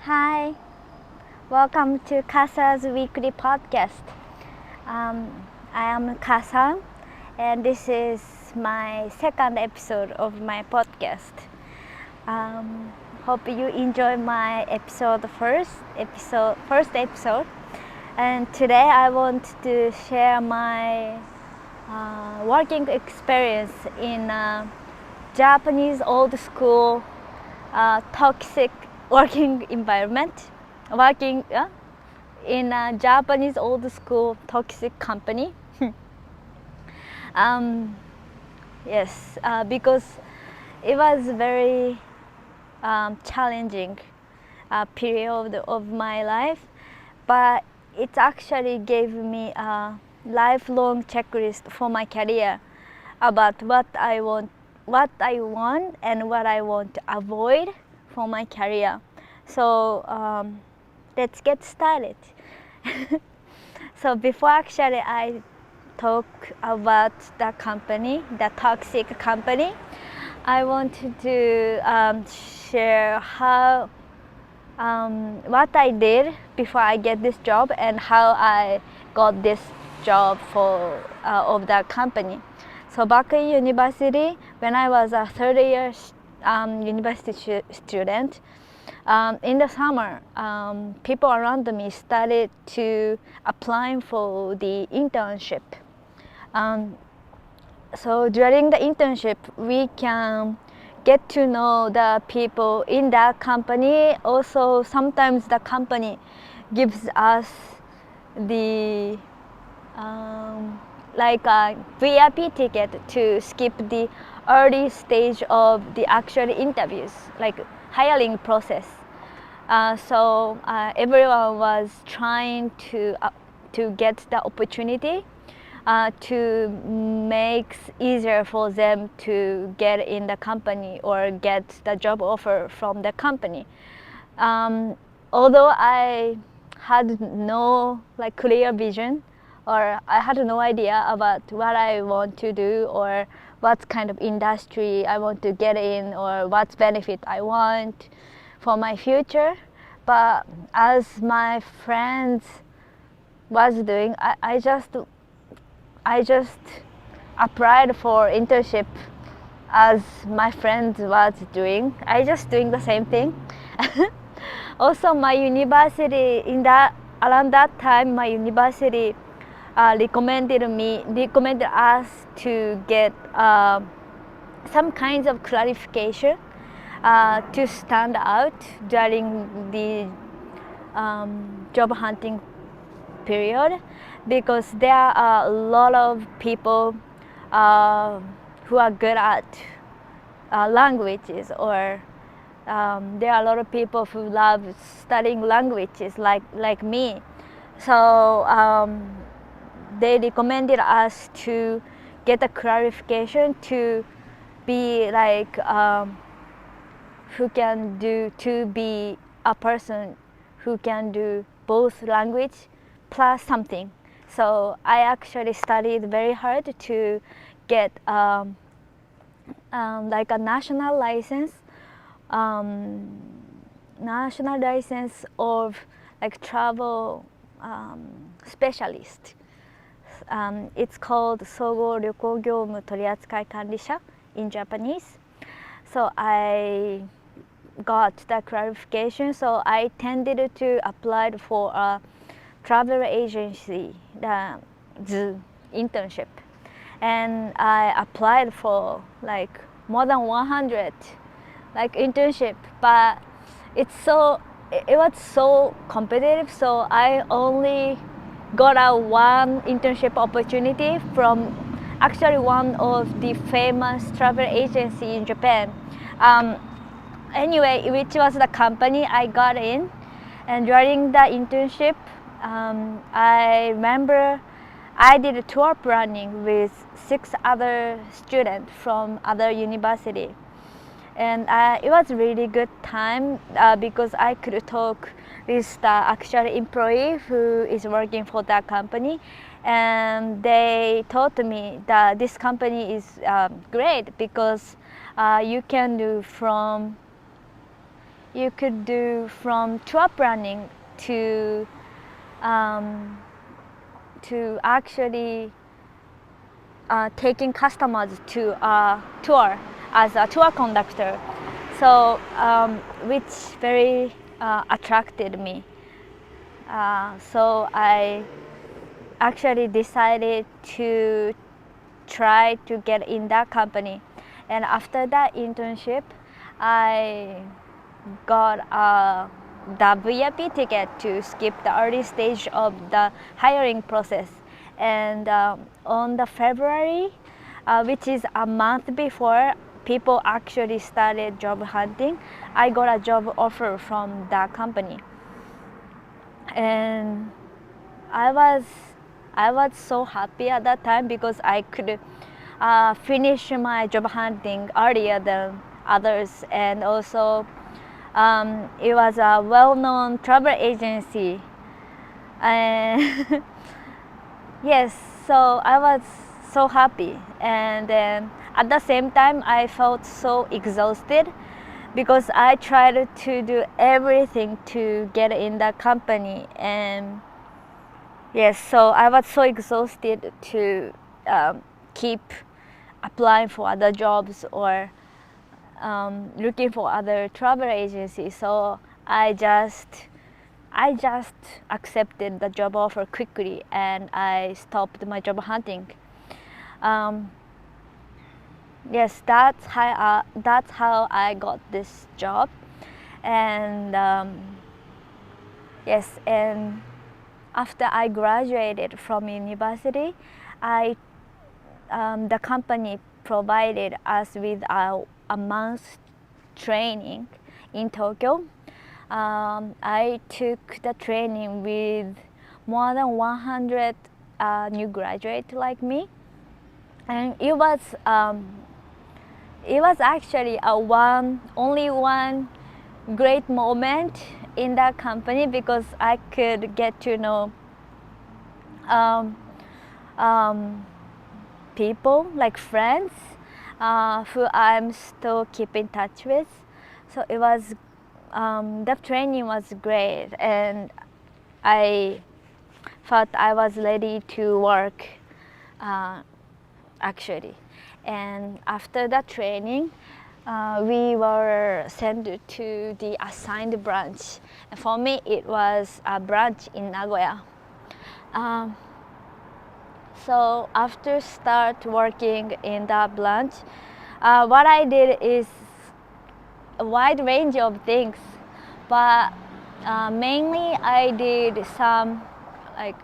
Hi, welcome to Kasa's weekly podcast. Um, I am Kasa, and this is my second episode of my podcast. Hope you enjoy my first episode. And today I want to share my working experience in Japanese old school toxic working environment, working in a Japanese old school toxic company. um, yes, because it was very challenging period of my life, but it actually gave me a lifelong checklist for my career about what I want and what I want to avoid for my career. So let's get started. So before actually I talk about the company, the toxic company, I wanted to share how what I did before I get this job and how I got this job for of that company. So back in university, when I was a third year university student, in the summer, people around me started to applying for the internship. Um, so during the internship, we can get to know the people in that company. Also, sometimes the company gives us the like a VIP ticket to skip the early stage of the actual interviews, like hiring process. So everyone was trying to get the opportunity to make easier for them to get in the company or get the job offer from the company. Um, Although I had no like clear vision, or I had no idea about what I want to do or what kind of industry I want to get in or what benefit I want for my future. But as my friends was doing, I just applied for internship as my friend was doing. I just doing the same thing. Also, my university in that around that time, my university recommended us to get some kinds of clarification to stand out during the job hunting period, because there are a lot of people who are good at languages, or there are a lot of people who love studying languages like me. So they recommended us to get a clarification to be like who can do to be a person who can do both language plus something. So I actually studied very hard to get like a um, national license of like travel specialist. It's called 総合旅行業務取扱管理者 in Japanese. So I got the clarification. So I tended to apply for a travel agency, the internship, and I applied for like more than 100 like internship, but it was so competitive. So I only got a one internship opportunity from actually one of the famous travel agency in Japan. Um, anyway, which was the company I got in, and during the internship, I remember I did a tour planning with 6 other students from other university, and it was a really good time because I could talk with the actual employee who is working for that company, and they told me that this company is great because you can do from you could do from tour planning um, to actually taking customers to a tour as a tour conductor. So which very attracted me. So I actually decided to try to get in that company. And after that internship, I got the VIP ticket to skip the early stage of the hiring process. And on the February, which is a month before people actually started job hunting, I got a job offer from that company. And I was I was so happy at that time because I could finish my job hunting earlier than others, and also it was a well-known travel agency, and yes, so I was so happy, and then at the same time I felt so exhausted because I tried to do everything to get in the company. And yes, so I was so exhausted to keep applying for other jobs or looking for other travel agencies. So I just accepted the job offer quickly and I stopped my job hunting. Um, yes, that's how I got this job. And yes, and after I graduated from university, the company provided us with a month's training in Tokyo. I took the training with more than 100 new graduates like me, and it was actually only one great moment in that company because I could get to know um, um, people like friends who I'm still keep in touch with. So it was the training was great, and I felt I was ready to work uh, actually. And after that training, we were sent to the assigned branch. And for me, it was a branch in Nagoya. Um, so after start working in that branch, what I did is a wide range of things, but mainly I did some like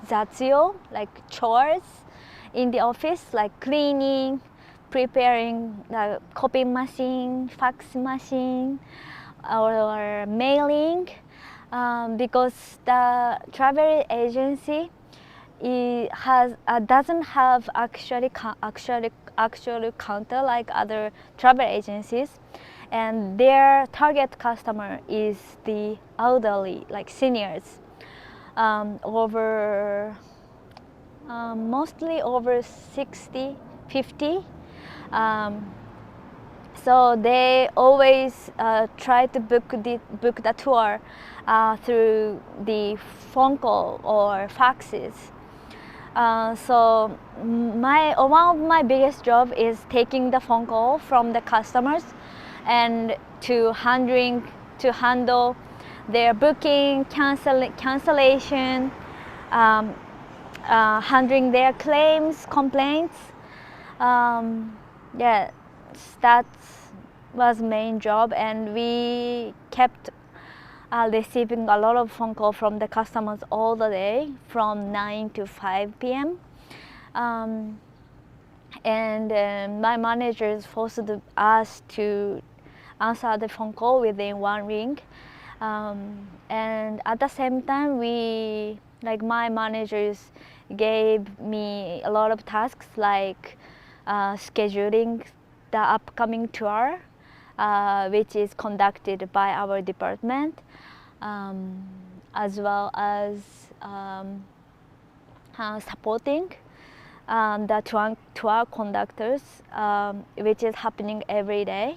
zatsuyo, like chores in the office, like cleaning, preparing the copy machine, fax machine, or mailing, because the travel agency doesn't have actually counter like other travel agencies, and their target customer is the elderly, like seniors, over mostly over 60, 50. Um, so they always try to book the tour through the phone call or faxes. So one of my biggest job is taking the phone call from the customers and to handle their booking, cancellation, um, handling their claims, complaints. Yeah, that was main job, and we kept receiving a lot of phone call from the customers all the day from 9 to 5 p.m. Um, and my managers forced us to answer the phone call within one ring. And at the same time, my managers gave me a lot of tasks like scheduling the upcoming tour, which is conducted by our department, um, as well as supporting the tour conductors, which is happening every day.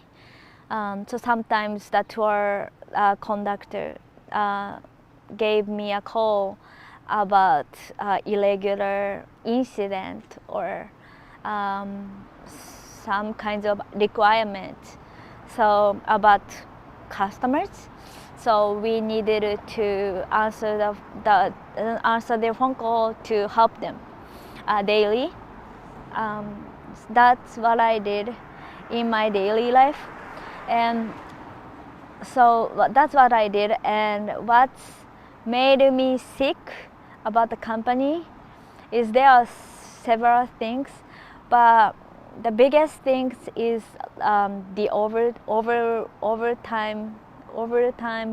So sometimes the tour conductor gave me a call about irregular incident or some kinds of requirement. So about customers. So we needed to answer answer their phone call to help them daily. That's what I did in my daily life, and so that's what I did. And what's made me sick about the company is there are several things, but the biggest things is the overtime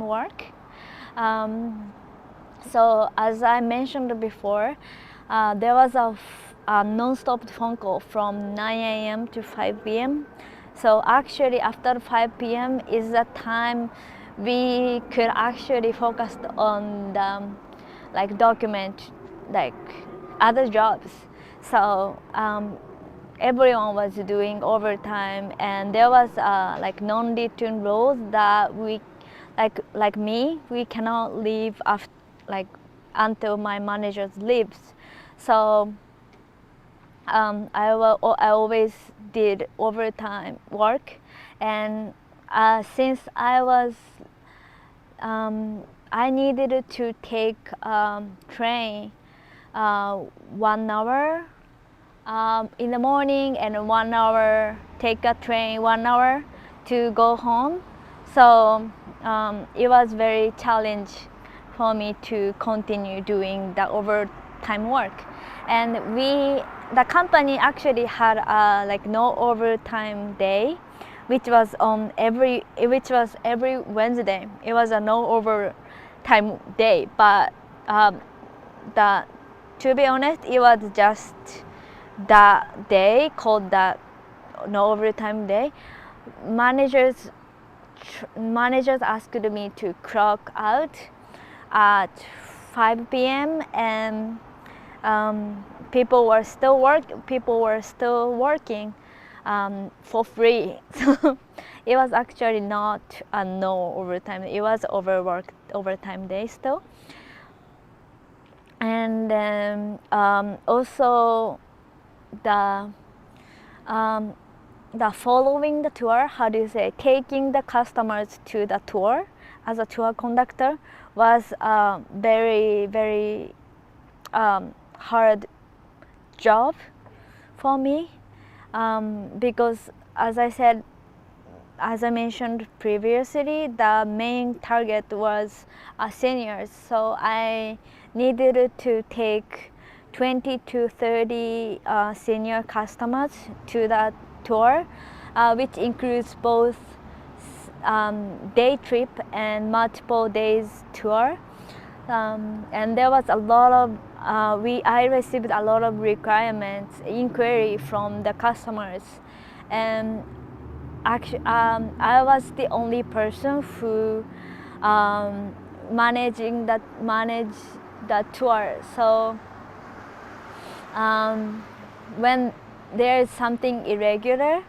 work. So as I mentioned before, there was a non-stop phone call from 9 a.m. to 5 p.m. So actually after 5 p.m. is the time we could actually focus on the document like other jobs. So everyone was doing overtime, and there was non-written rules that we me, we cannot leave after until my manager leaves. So I always did overtime work, and since I needed to take train 1 hour in the morning and 1 hour take a train 1 hour to go home. So it was very challenge for me to continue doing the overtime work. And the company actually had a no overtime day, which was every Wednesday. It was a no overtime day, but the to be honest, it was just that day called that no overtime day. Managers asked me to clock out at 5 p.m. and people were still working for free. So it was actually not a no overtime. It was overtime day still. And then also the following the tour, how do you say, taking the customers to the tour as a tour conductor was a very hard job for me, because as I mentioned previously, the main target was seniors. So I needed to take 20 to 30 senior customers to that tour, which includes both day trip and multiple days tour. And there was a lot of I received a lot of requirements, inquiry from the customers, and actually I was the only person who managed that tour. So when there is something irregular,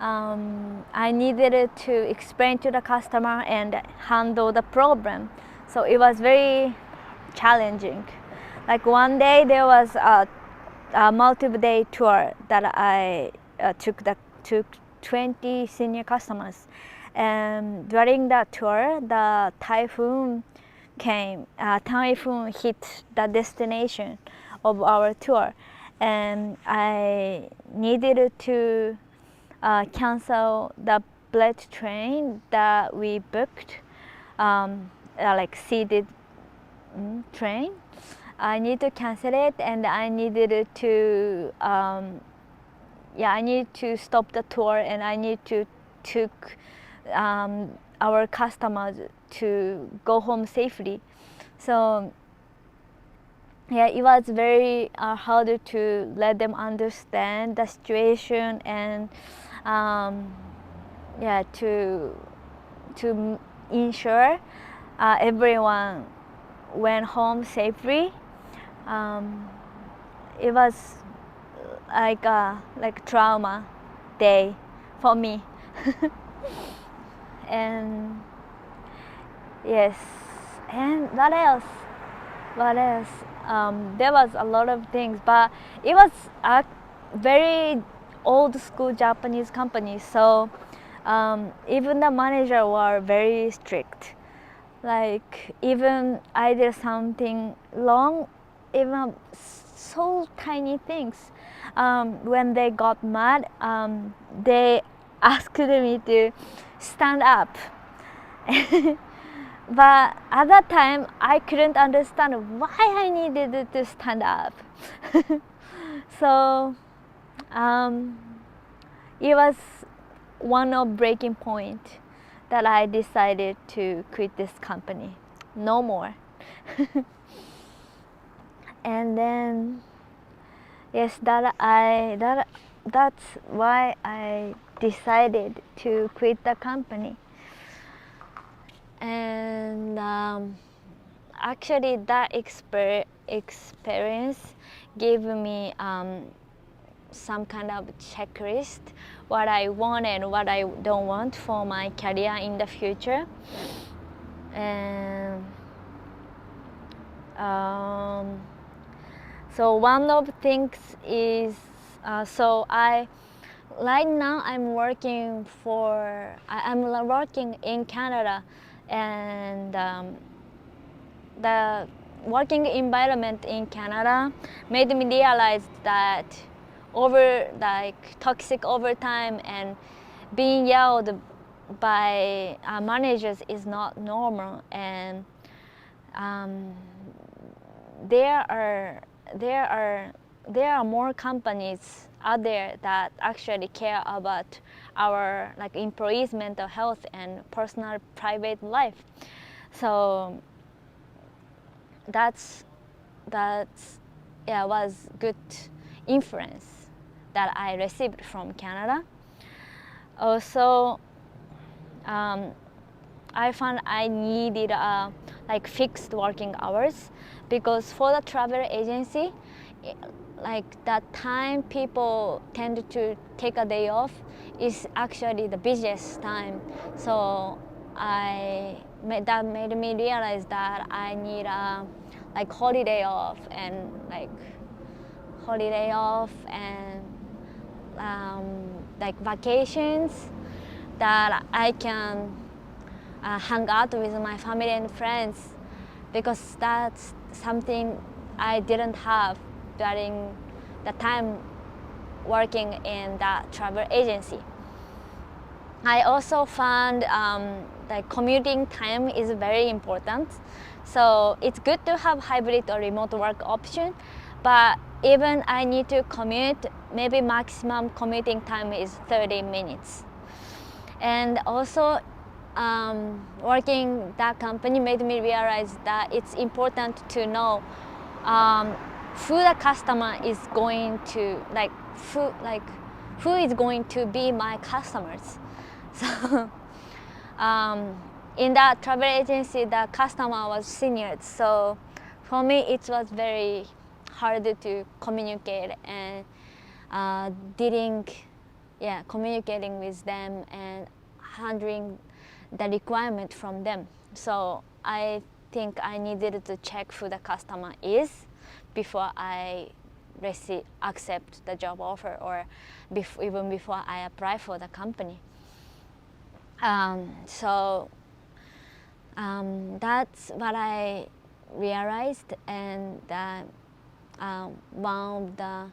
I needed to explain to the customer and handle the problem. So it was very challenging. Like one day there was a multiple day tour that I took 20 senior customers, and during that tour the typhoon hit the destination of our tour, and I needed to cancel the bullet train that we booked, like seated train. I need to cancel it, and I needed to I need to stop the tour, and I need to took our customers to go home safely. So yeah, it was very hard to let them understand the situation, and to ensure everyone went home safely. It was like a trauma day for me. And yes, and what else? What else? There was a lot of things, but it was a very old school Japanese company, so even the manager were very strict. Like even I did something wrong, even so tiny things, when they got mad, they asked me to stand up. But at that time, I couldn't understand why I needed to stand up. So it was one of breaking point that I decided to quit this company. No more. And then yes, that's why I decided to quit the company. And actually that experience gave me some kind of checklist, what I want and what I don't want for my career in the future. And so one of the things is, right now I'm working in Canada, and the working environment in Canada made me realize that toxic overtime and being yelled by managers is not normal. And there are more companies out there that actually care about our employees' mental health and personal private life. So that's was good influence that I received from Canada. Also, I found I needed fixed working hours, because for the travel agency, that time people tend to take a day off is actually the busiest time. So that made me realize that I need holiday off and vacations that I can hang out with my family and friends, because that's something I didn't have during the time working in that travel agency. I also found that commuting time is very important. So it's good to have hybrid or remote work option, but even I need to commute, maybe maximum commuting time is 30 minutes. And also working that company made me realize that it's important to know who the customer is going to who is going to be my customers. So in that travel agency, the customer was seniors, so for me it was very hard to communicate and communicating with them and handling the requirement from them. So I think I needed to check who the customer is before I accept the job offer, or even before I apply for the company. So that's what I realized, and that one of the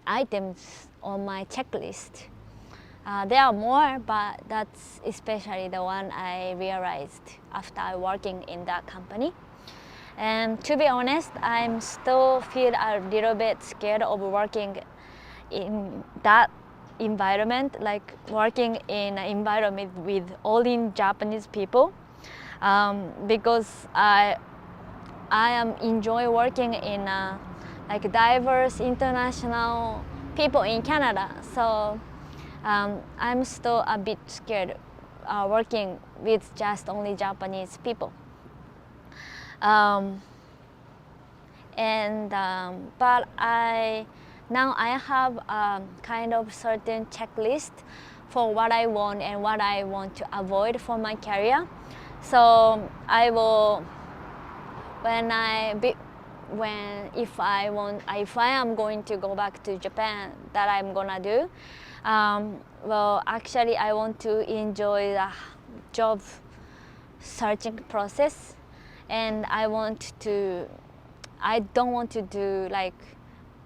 items on my checklist. There are more, but that's especially the one I realized after working in that company. And to be honest, I'm still feel a little bit scared of working in that environment, like working in an environment with all in Japanese people, because I am enjoy working in diverse international people in Canada. So I'm still a bit scared working with just only Japanese people. But now I have kind of certain checklist for what I want and what I want to avoid for my career. So I will, if I am going to go back to Japan, that I'm gonna do. Well, actually, I want to enjoy the job searching process, and I don't want to do like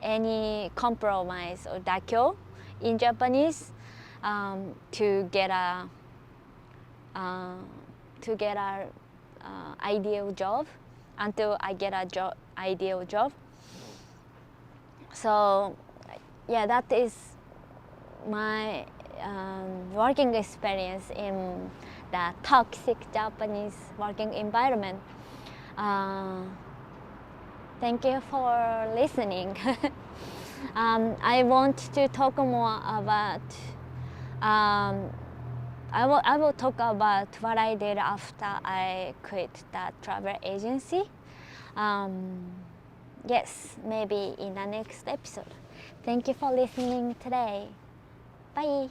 any compromise or dakyo in Japanese to get a ideal job until I get a ideal job. So yeah, that is my working experience in the toxic Japanese working environment. Thank you for listening. I want to talk more about I will talk about what I did after I quit that travel agency. Yes, maybe in the next episode. Thank you for listening today. Bye.